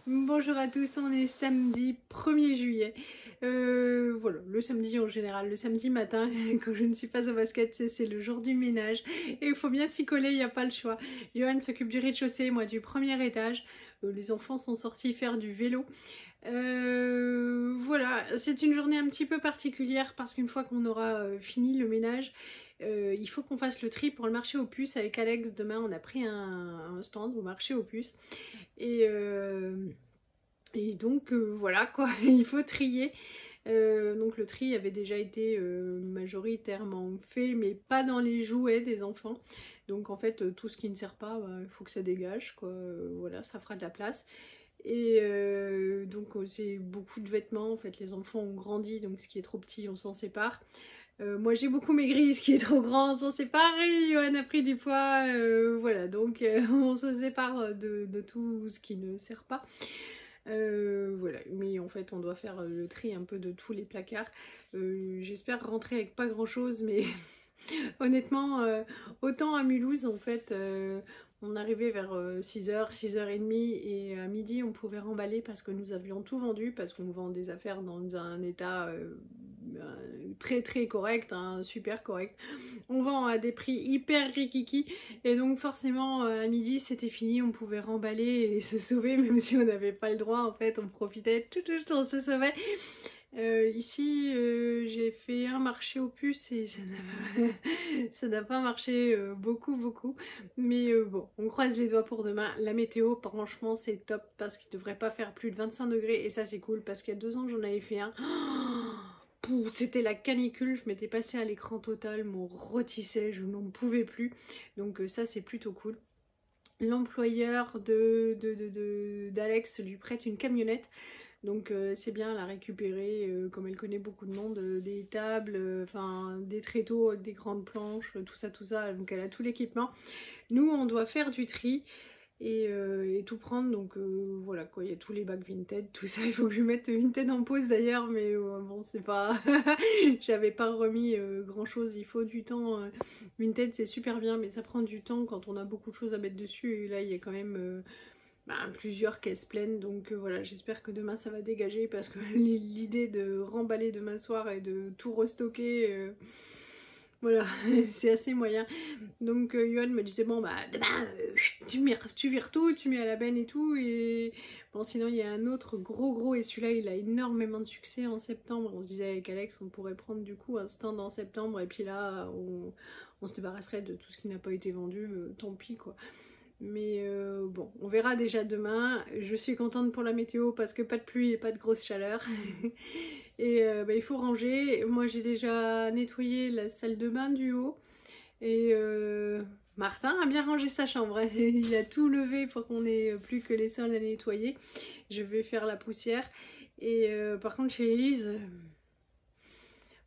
Bonjour à tous, on est samedi 1er juillet. Voilà, le samedi en général, le samedi matin, quand je ne suis pas au basket, c'est le jour du ménage. Et il faut bien s'y coller, il n'y a pas le choix. Johan s'occupe du rez-de-chaussée, moi du premier étage. Les enfants sont sortis faire du vélo. Voilà, c'est une journée un petit peu particulière parce qu'une fois qu'on aura fini le ménage, il faut qu'on fasse le tri pour le marché aux puces avec Alex. Demain, on a pris un stand au marché aux puces. Et, donc voilà quoi, il faut trier. Donc le tri avait déjà été majoritairement fait, mais pas dans les jouets des enfants. Donc en fait, tout ce qui ne sert pas, il faut que ça dégage, quoi. Voilà, ça fera de la place. Et donc c'est beaucoup de vêtements, en fait les enfants ont grandi, donc ce qui est trop petit on s'en sépare. Moi j'ai beaucoup maigri, ce qui est trop grand on s'en sépare, et Johan a pris du poids, voilà, donc on se sépare de tout ce qui ne sert pas. Voilà, mais en fait on doit faire le tri un peu de tous les placards. J'espère rentrer avec pas grand chose, mais honnêtement, autant à Mulhouse en fait, on arrivait vers 6h, 6h30, et à midi on pouvait remballer parce que nous avions tout vendu, parce qu'on vend des affaires dans un état très très correct, hein, super correct. On vend à des prix hyper rikiki, et donc forcément à midi c'était fini, on pouvait remballer et se sauver, même si on n'avait pas le droit en fait, on profitait, on se sauvait. Ici j'ai fait un marché aux puces et ça n'a pas marché beaucoup, mais bon, on croise les doigts pour demain. La météo franchement c'est top parce qu'il devrait pas faire plus de 25 degrés, et ça c'est cool parce qu'il y a 2 ans j'en avais fait un. C'était la canicule, je m'étais passée à l'écran total, mon rôtissait, je n'en pouvais plus. Donc ça c'est plutôt cool. L'employeur d'Alex lui prête une camionnette. Donc c'est bien, elle a récupéré, comme elle connaît beaucoup de monde, des tables, enfin des tréteaux avec des grandes planches, tout ça, donc elle a tout l'équipement. Nous on doit faire du tri et tout prendre, donc voilà quoi, il y a tous les bacs Vinted, tout ça. Il faut que je mette Vinted en pause d'ailleurs, mais bon c'est pas... J'avais pas remis grand chose, il faut du temps. Vinted c'est super bien, mais ça prend du temps quand on a beaucoup de choses à mettre dessus, et là il y a quand même... plusieurs caisses pleines, donc voilà, j'espère que demain ça va dégager, parce que l'idée de remballer demain soir et de tout restocker, voilà, c'est assez moyen. Donc Yoann me disait bon bah demain tu vires tout, tu mets à la benne et tout, et bon sinon il y a un autre gros, et celui-là il a énormément de succès en septembre. On se disait avec Alex on pourrait prendre du coup un stand en septembre, et puis là on se débarrasserait de tout ce qui n'a pas été vendu, tant pis quoi. Mais bon, on verra déjà demain. Je suis contente pour la météo parce que pas de pluie et pas de grosse chaleur. Et bah, il faut ranger. Moi j'ai déjà nettoyé la salle de bain du haut. Et Martin a bien rangé sa chambre. Il a tout levé pour qu'on ait plus que les sols à nettoyer. Je vais faire la poussière. Et par contre chez Elise...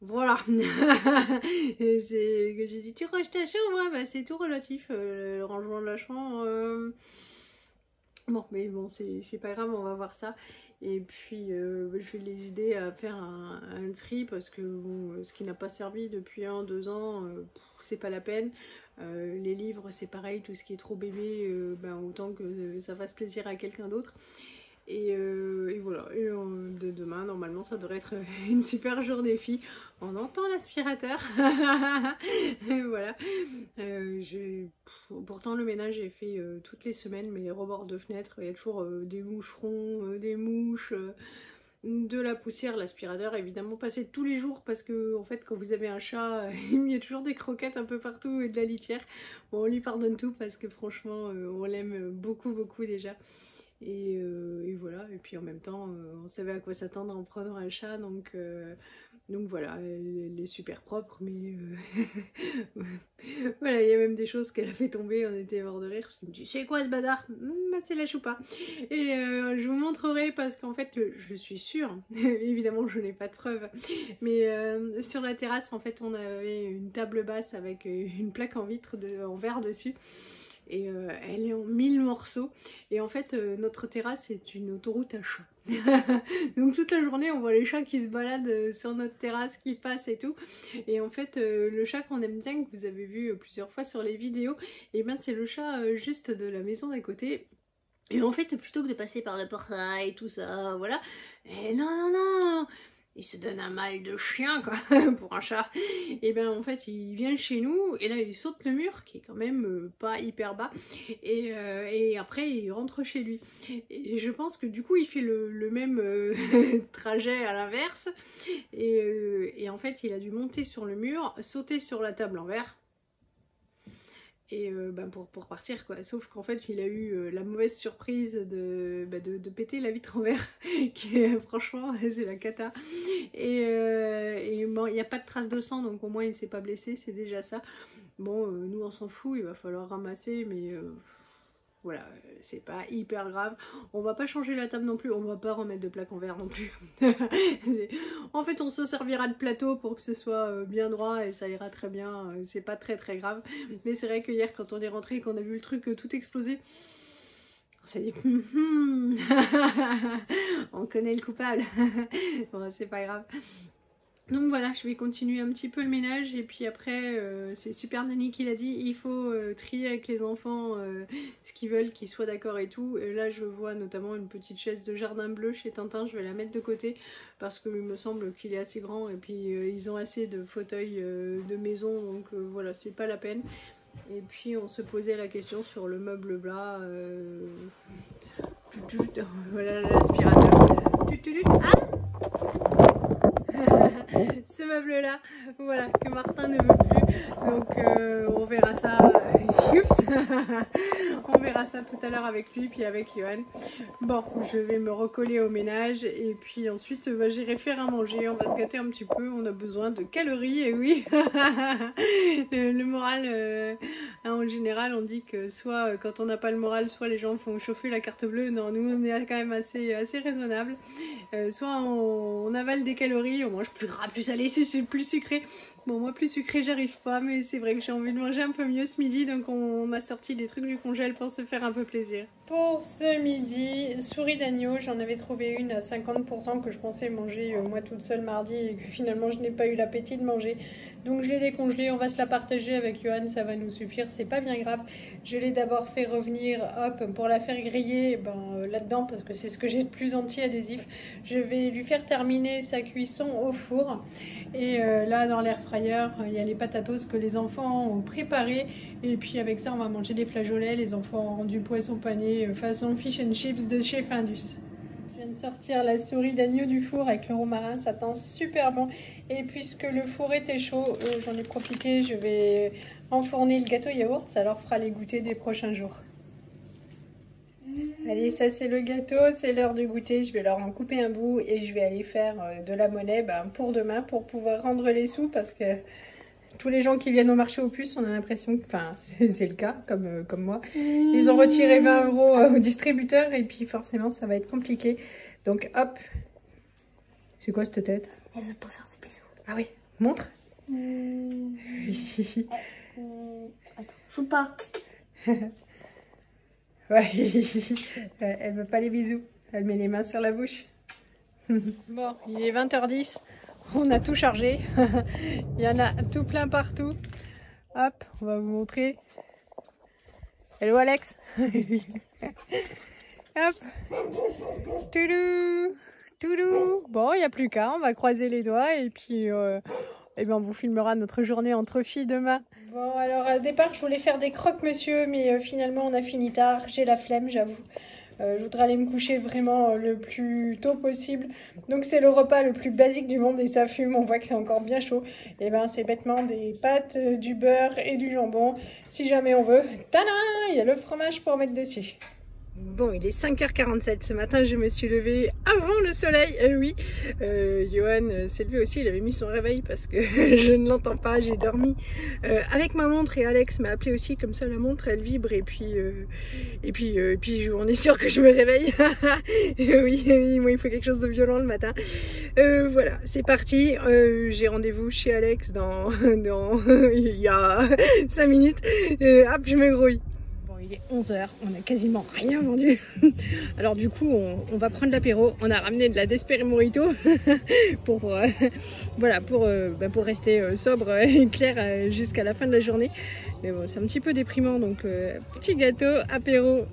Voilà. C'est que j'ai dit tu ranges ta chambre, bah, c'est tout relatif, le rangement de la chambre. Bon, mais bon, c'est pas grave, on va voir ça. Et puis je vais les aider à faire un tri, parce que bon, ce qui n'a pas servi depuis 1-2 ans, c'est pas la peine. Les livres c'est pareil, tout ce qui est trop bébé, ben, autant que ça fasse plaisir à quelqu'un d'autre. Et voilà, et de demain normalement ça devrait être une super journée fille. On entend l'aspirateur. Et voilà. Pourtant le ménage est fait toutes les semaines, mais les rebords de fenêtre, il y a toujours des moucherons, des mouches, de la poussière. L'aspirateur évidemment passé tous les jours, parce que en fait quand vous avez un chat, il y a toujours des croquettes un peu partout et de la litière. Bon, on lui pardonne tout parce que franchement on l'aime beaucoup déjà. Et voilà, et puis en même temps on savait à quoi s'attendre en prenant un chat, donc voilà, elle est super propre, mais voilà, il y a même des choses qu'elle a fait tomber, on était mort de rire. Je me dis c'est quoi ce bazar? Bah, c'est la choupa. Et je vous montrerai, parce qu'en fait je suis sûre, évidemment je n'ai pas de preuves, mais sur la terrasse en fait on avait une table basse avec une plaque en vitre en verre dessus, et elle est en 1000 morceaux, et en fait notre terrasse est une autoroute à chats. Donc toute la journée on voit les chats qui se baladent sur notre terrasse, qui passent et tout, et en fait le chat qu'on aime bien, que vous avez vu plusieurs fois sur les vidéos, et ben c'est le chat juste de la maison d'à côté. Et en fait, plutôt que de passer par le portail, tout ça, voilà, et non, il se donne un mal de chien, quoi, pour un chat. Et ben en fait, il vient chez nous, et là, il saute le mur, qui est quand même pas hyper bas, et après, il rentre chez lui. Et je pense que du coup, il fait le même trajet à l'inverse, et en fait, il a dû monter sur le mur, sauter sur la table en verre, et pour partir quoi, sauf qu'en fait il a eu la mauvaise surprise de péter la vitre en verre qui est franchement c'est la cata, et bon, il n'y a pas de traces de sang donc au moins il s'est pas blessé, c'est déjà ça. Bon nous on s'en fout, il va falloir ramasser, mais voilà, c'est pas hyper grave. On va pas changer la table non plus, on va pas remettre de plaque en verre non plus. En fait, on se servira de plateau pour que ce soit bien droit et ça ira très bien. C'est pas très grave. Mais c'est vrai que hier, quand on est rentré et qu'on a vu le truc tout exploser, on s'est dit on connaît le coupable. Bon, c'est pas grave. Donc voilà, je vais continuer un petit peu le ménage et puis après, c'est Super Nanny qui l'a dit, il faut trier avec les enfants ce qu'ils veulent, qu'ils soient d'accord et tout. Et là, je vois notamment une petite chaise de jardin bleu chez Tintin, je vais la mettre de côté parce qu'il me semble qu'il est assez grand et puis ils ont assez de fauteuils de maison, donc voilà, c'est pas la peine. Et puis on se posait la question sur le meuble là, voilà l'aspirateur. Ce meuble là, voilà, que Martin ne veut plus, donc on verra ça, on verra ça tout à l'heure avec lui puis avec Johan. Bon, je vais me recoller au ménage et puis ensuite j'irai faire à manger, on va se gâter un petit peu, on a besoin de calories, et oui. Le moral, en général on dit que soit quand on n'a pas le moral, soit les gens font chauffer la carte bleue. Non, nous on est quand même assez raisonnable, soit on avale des calories, on mange plus gras, plus salé, plus sucré. Bon, moi plus sucré j'arrive pas, mais c'est vrai que j'ai envie de manger un peu mieux ce midi, donc on m'a sorti des trucs du congèle pour se faire un peu plaisir. Pour ce midi, souris d'agneau, j'en avais trouvé une à 50% que je pensais manger moi toute seule mardi et que finalement je n'ai pas eu l'appétit de manger. Donc je l'ai décongelée, on va se la partager avec Johan, ça va nous suffire, c'est pas bien grave. Je l'ai d'abord fait revenir, hop, pour la faire griller là-dedans, parce que c'est ce que j'ai de plus anti-adhésif. Je vais lui faire terminer sa cuisson au four. Et là, dans l'air fryer, il y a les patatos que les enfants ont préparés. Et puis avec ça, on va manger des flageolets. Les enfants ont du poisson pané façon fish and chips de chez Findus. Je viens de sortir la souris d'agneau du four avec le romarin, ça tend super bon. Et puisque le four était chaud, j'en ai profité, je vais enfourner le gâteau yaourt, ça leur fera les goûter des prochains jours. Allez, ça c'est le gâteau, c'est l'heure de goûter, je vais leur en couper un bout et je vais aller faire de la monnaie pour demain, pour pouvoir rendre les sous, parce que tous les gens qui viennent au marché aux puces, on a l'impression que, enfin c'est le cas, comme moi, ils ont retiré 20 € au distributeur et puis forcément ça va être compliqué. Donc hop, c'est quoi cette tête? Elle veut pas faire ses bisous. Ah oui, montre. Attends, joue pas. Ouais, elle veut pas les bisous, elle met les mains sur la bouche. Bon, il est 20h10, on a tout chargé, il y en a tout plein partout. Hop, on va vous montrer. Hello Alex. Hop, toulou, toulou. Bon, il n'y a plus qu'à, on va croiser les doigts et puis on vous filmera notre journée entre filles demain. Bon, alors au départ, je voulais faire des croque-monsieur, mais finalement, on a fini tard. J'ai la flemme, j'avoue. Je voudrais aller me coucher vraiment le plus tôt possible. Donc, c'est le repas le plus basique du monde et ça fume. On voit que c'est encore bien chaud. Et ben, c'est bêtement des pâtes, du beurre et du jambon. Si jamais on veut, tadam, il y a le fromage pour mettre dessus. Bon, il est 5h47, ce matin je me suis levée avant le soleil, oui, Johan s'est levé aussi, il avait mis son réveil parce que je ne l'entends pas, j'ai dormi avec ma montre et Alex m'a appelé aussi, comme ça la montre elle vibre et puis on est sûr que je me réveille. Oui, moi il faut quelque chose de violent le matin. Voilà, c'est parti, j'ai rendez-vous chez Alex dans il y a 5 minutes, hop je me grouille. Il est 11h, on n'a quasiment rien vendu. Alors du coup, on va prendre l'apéro. On a ramené de la Despéré Mojito pour rester sobre et clair jusqu'à la fin de la journée. Mais bon, c'est un petit peu déprimant, donc petit gâteau, apéro.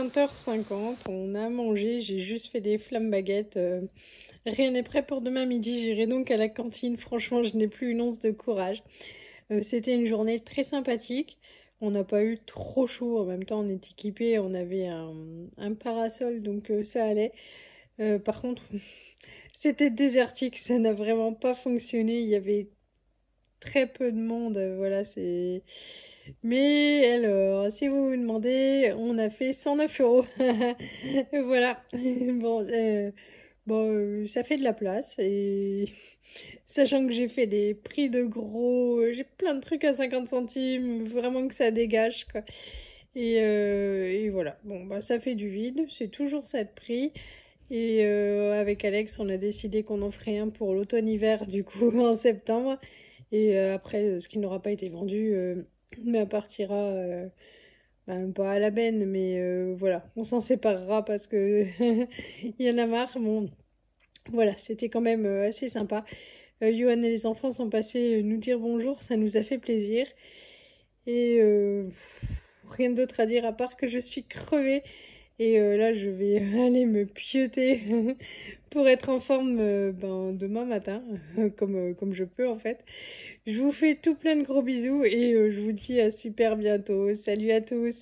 20h50, on a mangé, j'ai juste fait des flammes baguettes. Rien n'est prêt pour demain midi, j'irai donc à la cantine. Franchement, je n'ai plus une once de courage. C'était une journée très sympathique. On n'a pas eu trop chaud, en même temps on est équipé, on avait un parasol, donc ça allait. Par contre, c'était désertique, ça n'a vraiment pas fonctionné. Il y avait très peu de monde, voilà, c'est... Mais alors, si vous vous demandez, on a fait 109 euros. Voilà. Bon, ça fait de la place. Et sachant que j'ai fait des prix de gros, j'ai plein de trucs à 50 centimes, vraiment que ça dégage, quoi. Et voilà. Bon, bah ça fait du vide. C'est toujours ça de prix. Et avec Alex, on a décidé qu'on en ferait un pour l'automne-hiver, du coup, en septembre. Et après, ce qui n'aura pas été vendu, partira, pas à la benne, mais voilà, on s'en séparera parce que il y en a marre. Bon, voilà, c'était quand même assez sympa. Johan et les enfants sont passés nous dire bonjour, ça nous a fait plaisir. Et rien d'autre à dire à part que je suis crevée. Et là, je vais aller me pieuter pour être en forme demain matin, comme je peux en fait. Je vous fais tout plein de gros bisous et je vous dis à super bientôt. Salut à tous!